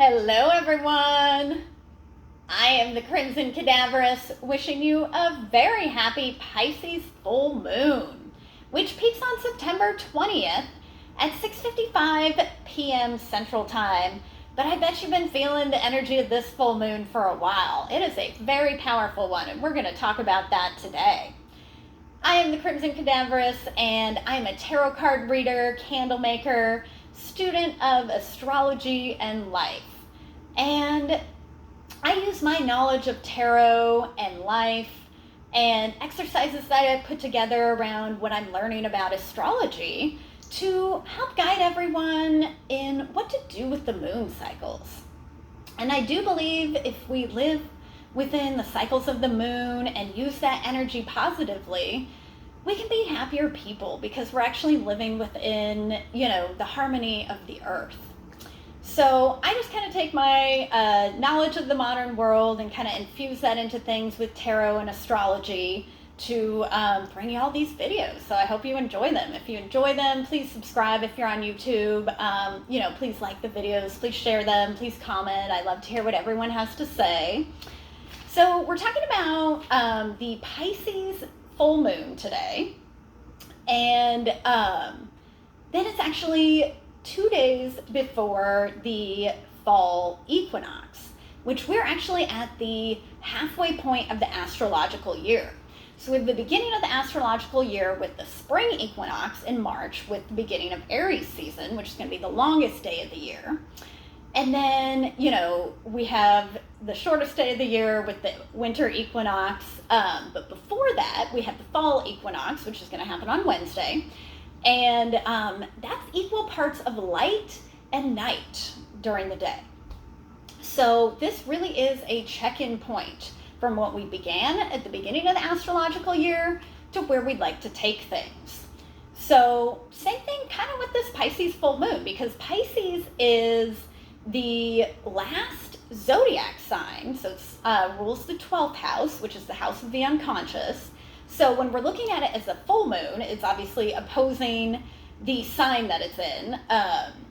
Hello, everyone. I am the Crimson Cadaverous, wishing you a very happy Pisces full moon, which peaks on September 20th at 6:55 p.m. Central Time. But I bet you've been feeling the energy of this full moon for a while. It is a very powerful one, and we're going to talk about that today. I am the Crimson Cadaverous, and I'm a tarot card reader, candle maker, student of astrology and life. And I use my knowledge of tarot and life and exercises that I put together around what I'm learning about astrology to help guide everyone in what to do with the moon cycles. And I do believe if we live within the cycles of the moon and use that energy positively, we can be happier people because we're actually living within, the harmony of the earth. So I just kind of take my knowledge of the modern world and kind of infuse that into things with tarot and astrology to bring you all these videos. So I hope you enjoy them. If you enjoy them, please subscribe if you're on YouTube. Please like the videos, please share them, please comment. I love to hear what everyone has to say. So we're talking about the Pisces full moon today. And then it's actually 2 days before the fall equinox, which we're actually at the halfway point of the astrological year. So we have the beginning of the astrological year with the spring equinox in March, with the beginning of Aries season, which is going to be the longest day of the year. And then, we have the shortest day of the year with the winter equinox. But before that, we have the fall equinox, which is going to happen on Wednesday. And that's equal parts of light and night during the day. So this really is a check-in point from what we began at the beginning of the astrological year to where we'd like to take things. So same thing kind of with this Pisces full moon, because Pisces is the last zodiac sign. So it rules the 12th house, which is the house of the unconscious. So when we're looking at it as a full moon, it's obviously opposing the sign that it's in.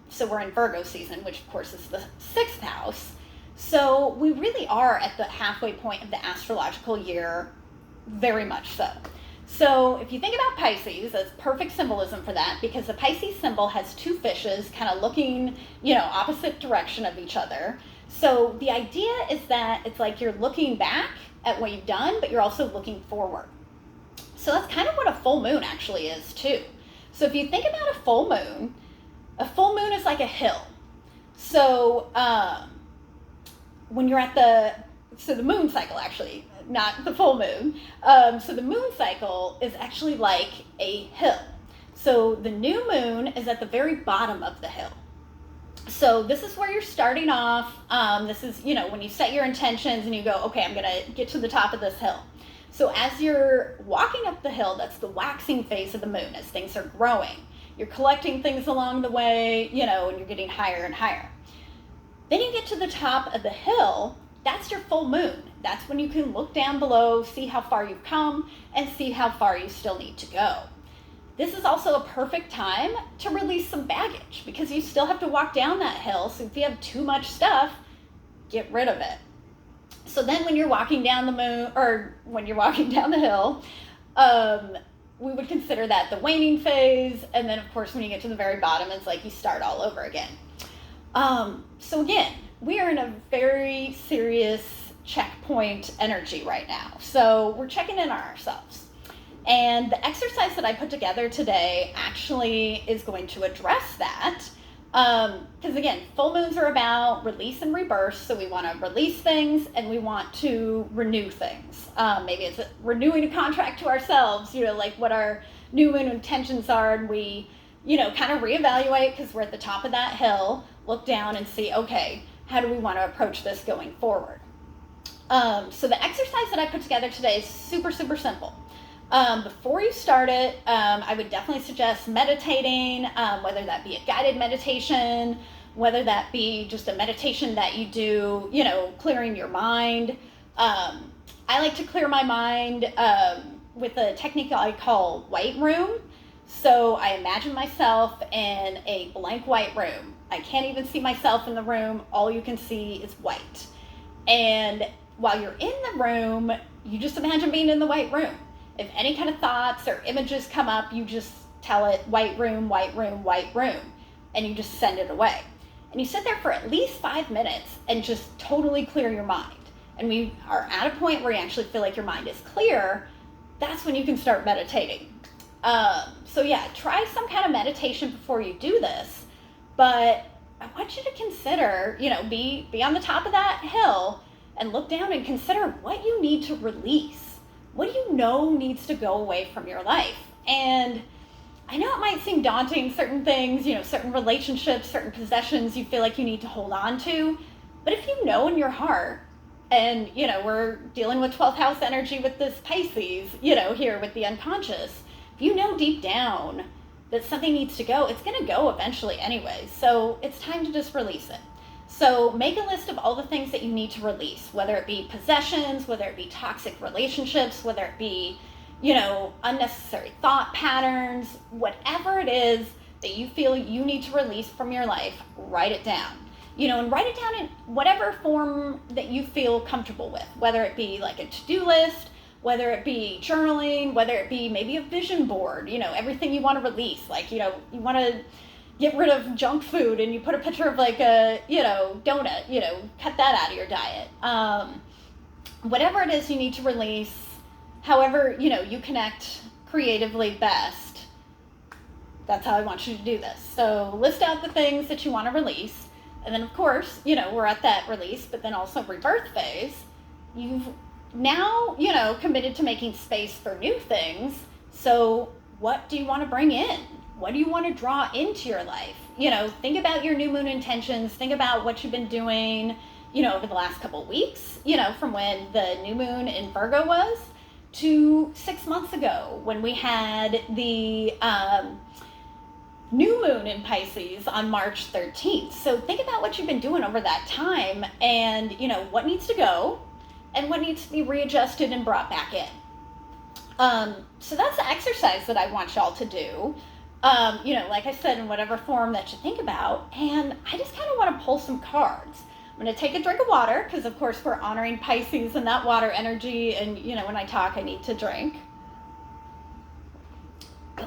So we're in Virgo season, which of course is the 6th house. So we really are at the halfway point of the astrological year, very much so. So if you think about Pisces, that's perfect symbolism for that, because the Pisces symbol has two fishes kind of looking, opposite direction of each other. So the idea is that it's like you're looking back at what you've done, but you're also looking forward. So that's kind of what a full moon actually is too. So if you think about a full moon is like a hill. So when you're at the moon cycle actually, not the full moon. So the moon cycle is actually like a hill. So the new moon is at the very bottom of the hill. So this is where you're starting off. This is, when you set your intentions and you go, okay, I'm going to get to the top of this hill. So as you're walking up the hill, that's the waxing phase of the moon, as things are growing. You're collecting things along the way, and you're getting higher and higher. Then you get to the top of the hill, that's your full moon. That's when you can look down below, see how far you've come, and see how far you still need to go. This is also a perfect time to release some baggage, because you still have to walk down that hill. So if you have too much stuff, get rid of it. So then when you're walking down the moon, or when you're walking down the hill, we would consider that the waning phase. And then of course, when you get to the very bottom, it's like you start all over again. So again, we are in a very serious checkpoint energy right now. So we're checking in on ourselves. And the exercise that I put together today actually is going to address that. Because again, full moons are about release and rebirth. So we want to release things and we want to renew things. Maybe it's renewing a contract to ourselves, like what our new moon intentions are. And we, kind of reevaluate because we're at the top of that hill, look down and see, okay, how do we want to approach this going forward? So the exercise that I put together today is super, super simple. Before you start it, I would definitely suggest meditating, whether that be a guided meditation, whether that be just a meditation that you do, clearing your mind. I like to clear my mind with a technique I call white room. So I imagine myself in a blank white room. I can't even see myself in the room. All you can see is white. And while you're in the room, you just imagine being in the white room. If any kind of thoughts or images come up, you just tell it white room, white room, white room, and you just send it away. And you sit there for at least 5 minutes and just totally clear your mind. And we are at a point where you actually feel like your mind is clear. That's when you can start meditating. So yeah, try some kind of meditation before you do this. But I want you to consider, be on the top of that hill and look down and consider what you need to release. What do you know needs to go away from your life? And I know it might seem daunting, certain things, certain relationships, certain possessions you feel like you need to hold on to. But if you know in your heart, and, we're dealing with 12th house energy with this Pisces, here with the unconscious. If you know deep down that something needs to go, it's going to go eventually anyway. So it's time to just release it. So make a list of all the things that you need to release, whether it be possessions, whether it be toxic relationships, whether it be, unnecessary thought patterns, whatever it is that you feel you need to release from your life, write it down. And write it down in whatever form that you feel comfortable with, whether it be like a to-do list, whether it be journaling, whether it be maybe a vision board, everything you want to release. Like, you want to get rid of junk food and you put a picture of like a, donut, cut that out of your diet. Whatever it is you need to release, however, you connect creatively best, that's how I want you to do this. So list out the things that you want to release. And then, of course, we're at that release, but then also rebirth phase. You've now, committed to making space for new things. So what do you want to bring in? What do you want to draw into your life? Think about your new moon intentions. Think about what you've been doing, over the last couple of weeks, from when the new moon in Virgo was to 6 months ago when we had the new moon in Pisces on March 13th. So think about what you've been doing over that time and, what needs to go and what needs to be readjusted and brought back in. So that's the exercise that I want y'all to do, like I said, in whatever form that you think about. And I just kind of want to pull some cards. I'm going to take a drink of water because, of course, we're honoring Pisces and that water energy. And, when I talk, I need to drink.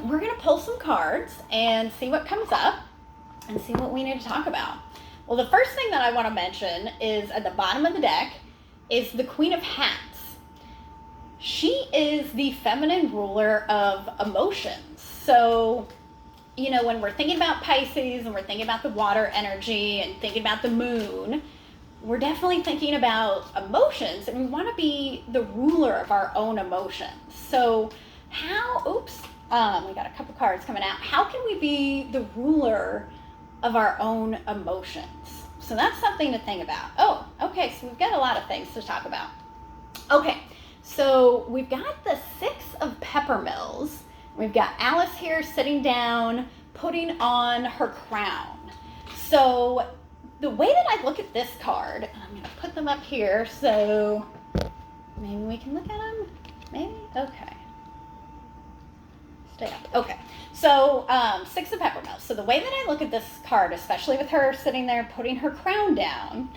We're going to pull some cards and see what comes up and see what we need to talk about. Well, the first thing that I want to mention is at the bottom of the deck is the Queen of Hats. She is the feminine ruler of emotions. So, when we're thinking about Pisces and we're thinking about the water energy and thinking about the moon, we're definitely thinking about emotions, and we want to be the ruler of our own emotions. So we got a couple cards coming out. How can we be the ruler of our own emotions? So that's something to think about. Oh, okay, so we've got a lot of things to talk about. Okay, so we've got the Six of Peppermills. We've got Alice here sitting down, putting on her crown. So the way that I look at this card, I'm going to put them up here so maybe we can look at them. Maybe? Okay. Stay up. Okay. So, Six of Peppermills. So the way that I look at this card, especially with her sitting there putting her crown down,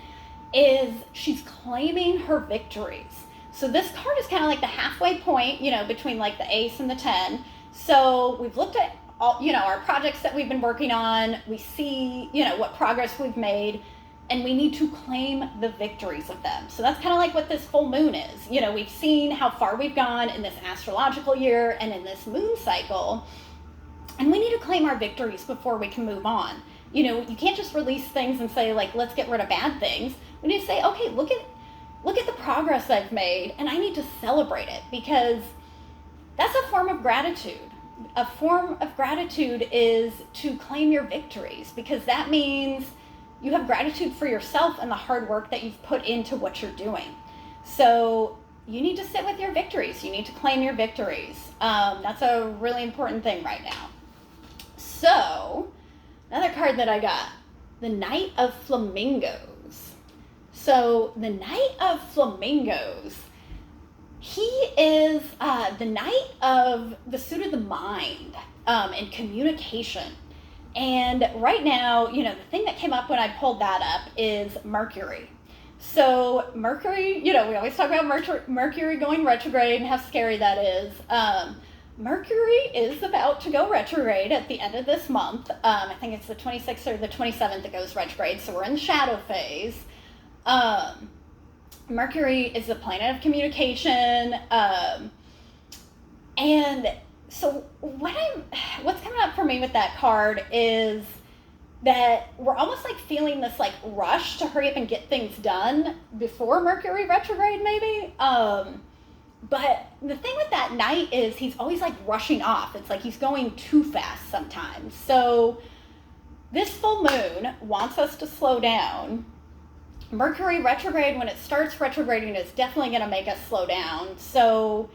is she's claiming her victories. So this card is kind of like the halfway point, between like the ace and the 10. So we've looked at all, our projects that we've been working on. We see, what progress we've made, and we need to claim the victories of them. So that's kind of like what this full moon is. We've seen how far we've gone in this astrological year and in this moon cycle, and we need to claim our victories before we can move on. You can't just release things and say, like, let's get rid of bad things. We need to say, okay, look at the progress I've made, and I need to celebrate it, because that's a form of gratitude. A form of gratitude is to claim your victories, because that means you have gratitude for yourself and the hard work that you've put into what you're doing. So you need to sit with your victories. You need to claim your victories. That's a really important thing right now. So another card that I got, the Knight of Flamingos. So the Knight of Flamingos, he is the Knight of the suit of the mind and communication. And right now, the thing that came up when I pulled that up is Mercury. So Mercury, we always talk about Mercury going retrograde and how scary that is. Mercury is about to go retrograde at the end of this month. I think it's the 26th or the 27th it goes retrograde, so we're in the shadow phase. Mercury is the planet of communication, and so what's coming up for me with that card is that we're almost like feeling this like rush to hurry up and get things done before Mercury retrograde, maybe. But the thing with that Knight is he's always like rushing off. It's like he's going too fast sometimes. So this full moon wants us to slow down. Mercury retrograde, when it starts retrograding, is definitely going to make us slow down. So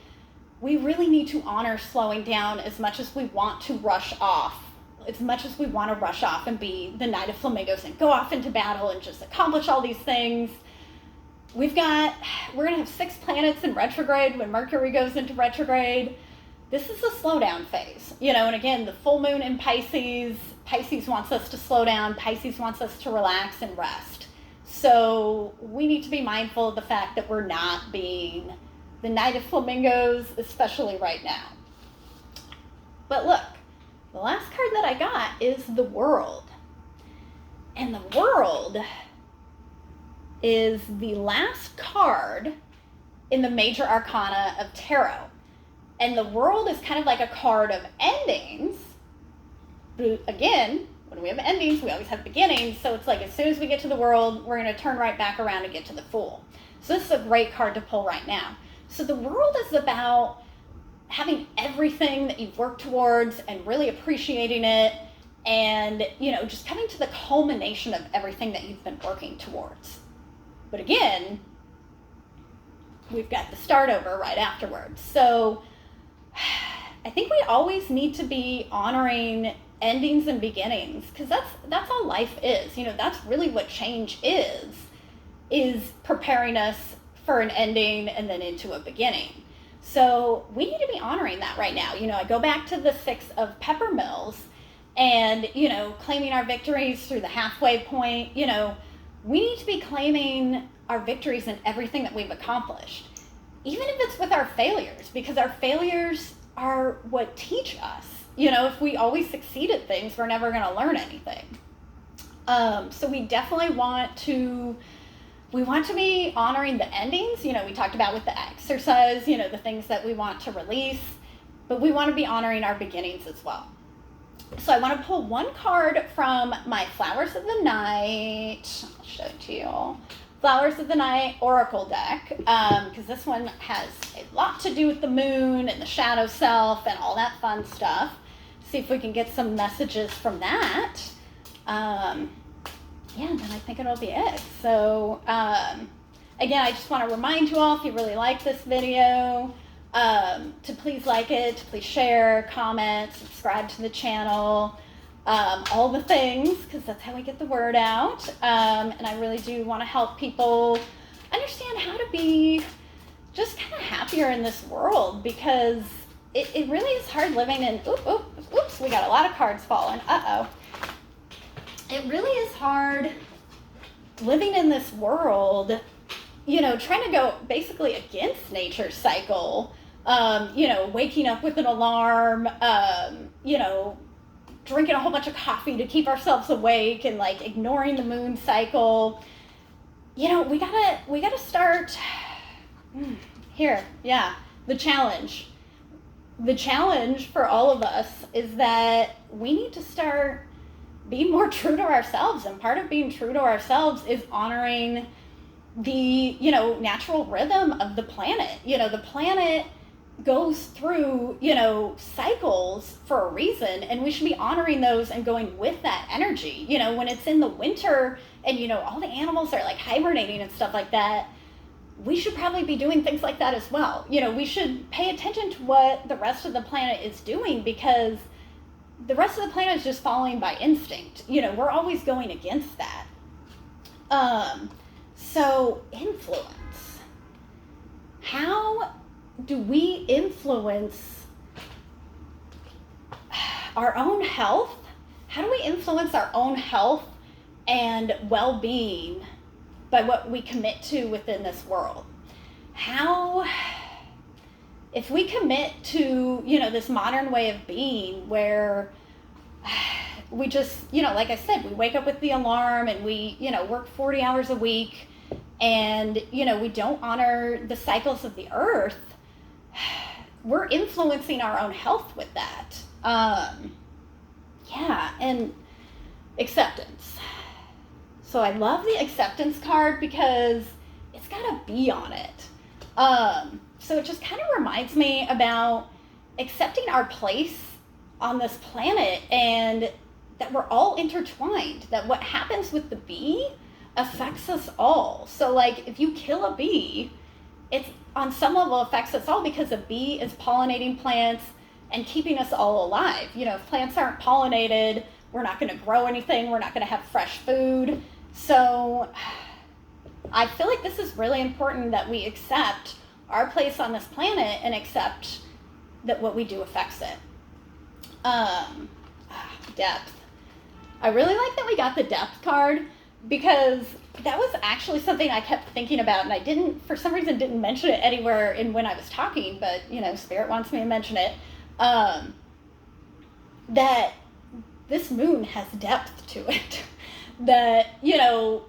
we really need to honor slowing down as much as we want to rush off. As much as we want to rush off and be the Knight of Flamingos and go off into battle and just accomplish all these things. We're going to have 6 planets in retrograde when Mercury goes into retrograde. This is a slowdown phase, and again, the full moon in Pisces wants us to slow down. Pisces wants us to relax and rest. So we need to be mindful of the fact that we're not being the Knight of Flamingos, especially right now. But look, the last card that I got is the World. And the World is the last card in the major arcana of tarot. And the World is kind of like a card of endings. But again, when we have endings, we always have beginnings. So it's like as soon as we get to the World, we're going to turn right back around and get to the Fool. So this is a great card to pull right now. So the World is about having everything that you've worked towards and really appreciating it, and just coming to the culmination of everything that you've been working towards. But again, we've got the start over right afterwards. So I think we always need to be honoring endings and beginnings, because that's all life is. That's really what change is preparing us for an ending and then into a beginning. So we need to be honoring that right now. I go back to the 6 of peppermills and, claiming our victories through the halfway point. We need to be claiming our victories in everything that we've accomplished, even if it's with our failures, because our failures are what teach us. If we always succeed at things, we're never going to learn anything. So we definitely want to be honoring the endings. We talked about with the exercise, the things that we want to release, but we want to be honoring our beginnings as well. So I want to pull one card from my Flowers of the Night. I'll show it to you. Flowers of the Night Oracle deck, because this one has a lot to do with the moon and the shadow self and all that fun stuff. See if we can get some messages from that. And then I think it'll be it. So, again, I just want to remind you all, if you really like this video, to please like it, to please share, comment, subscribe to the channel, all the things, because that's how we get the word out. And I really do want to help people understand how to be just kind of happier in this world, because it really is hard living in, oops, we got a lot of cards falling, It really is hard living in this world, trying to go basically against nature's cycle, waking up with an alarm, drinking a whole bunch of coffee to keep ourselves awake and like ignoring the moon cycle. We gotta start here. Yeah, the challenge. The challenge for all of us is that we need to start being more true to ourselves, and part of being true to ourselves is honoring the natural rhythm of the planet. The planet goes through cycles for a reason, and we should be honoring those and going with that energy. When it's in the winter and all the animals are like hibernating and stuff like that, we should probably be doing things like that as well. We should pay attention to what the rest of the planet is doing, because the rest of the planet is just following by instinct. We're always going against that. So influence. How do we influence our own health? how do we influence our own health and well-being by what we commit to within this world? How, if we commit to, this modern way of being where we just, like I said, we wake up with the alarm and we, work 40 hours a week and, we don't honor the cycles of the earth, we're influencing our own health with that. And acceptance. So I love the acceptance card because it's got a bee on it. So it just kind of reminds me about accepting our place on this planet and that we're all intertwined, that what happens with the bee affects us all. So like if you kill a bee, it's on some level affects us all because a bee is pollinating plants and keeping us all alive. If plants aren't pollinated, we're not going to grow anything. We're not going to have fresh food. So I feel like this is really important that we accept our place on this planet and accept that what we do affects it. Depth. I really like that we got the depth card because that was actually something I kept thinking about, and I for some reason didn't mention it anywhere when I was talking, but Spirit wants me to mention it. That this moon has depth to it. That,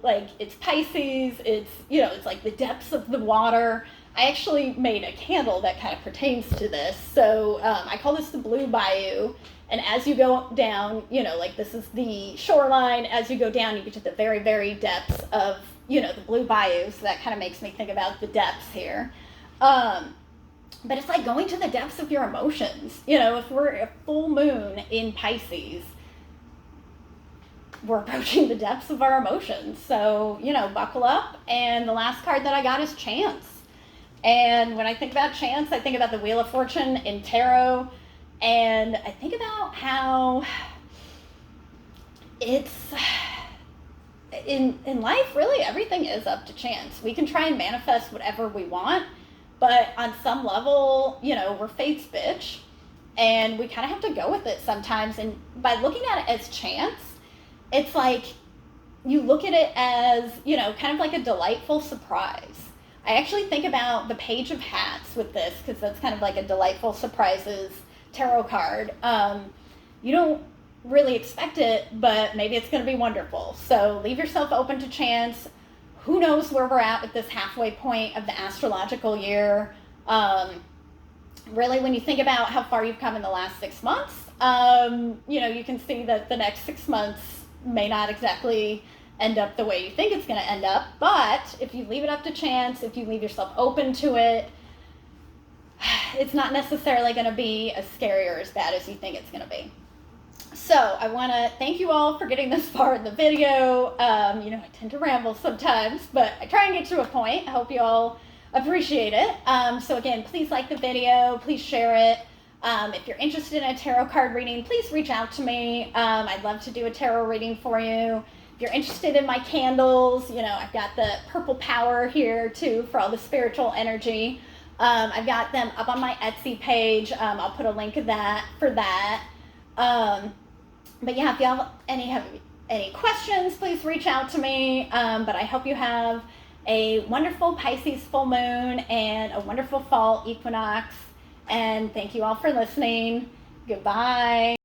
like it's Pisces, it's like the depths of the water. I actually made a candle that kind of pertains to this. So I call this the Blue Bayou. And as you go down, like this is the shoreline. As you go down, you get to the very, very depths of, the Blue Bayou. So that kind of makes me think about the depths here. But it's like going to the depths of your emotions. If we're a full moon in Pisces, we're approaching the depths of our emotions. So, buckle up. And the last card that I got is Chance. And when I think about chance, I think about the Wheel of Fortune in tarot. And I think about how it's in life, really everything is up to chance. We can try and manifest whatever we want, but on some level, we're fate's bitch, and we kind of have to go with it sometimes. And by looking at it as chance, it's like you look at it as, kind of like a delightful surprise. I actually think about the Page of Hats with this because that's kind of like a delightful surprises tarot card. You don't really expect it, but maybe it's going to be wonderful. So leave yourself open to chance. Who knows where we're at this halfway point of the astrological year. Really, when you think about how far you've come in the last 6 months, you can see that the next 6 months may not exactly end up the way you think it's going to end up. But if you leave it up to chance, if you leave yourself open to it, it's not necessarily going to be as scary or as bad as you think it's going to be. So I want to thank you all for getting this far in the video. I tend to ramble sometimes, but I try and get to a point. I hope you all appreciate it. So again, please like the video, please share it. If you're interested in a tarot card reading, please reach out to me. I'd love to do a tarot reading for you. If you're interested in my candles, I've got the Purple Power here too for all the spiritual energy. I've got them up on my Etsy page. I'll put a link of that for that. But yeah, if you have any questions, please reach out to me. But I hope you have a wonderful Pisces full moon and a wonderful fall equinox. And thank you all for listening. Goodbye.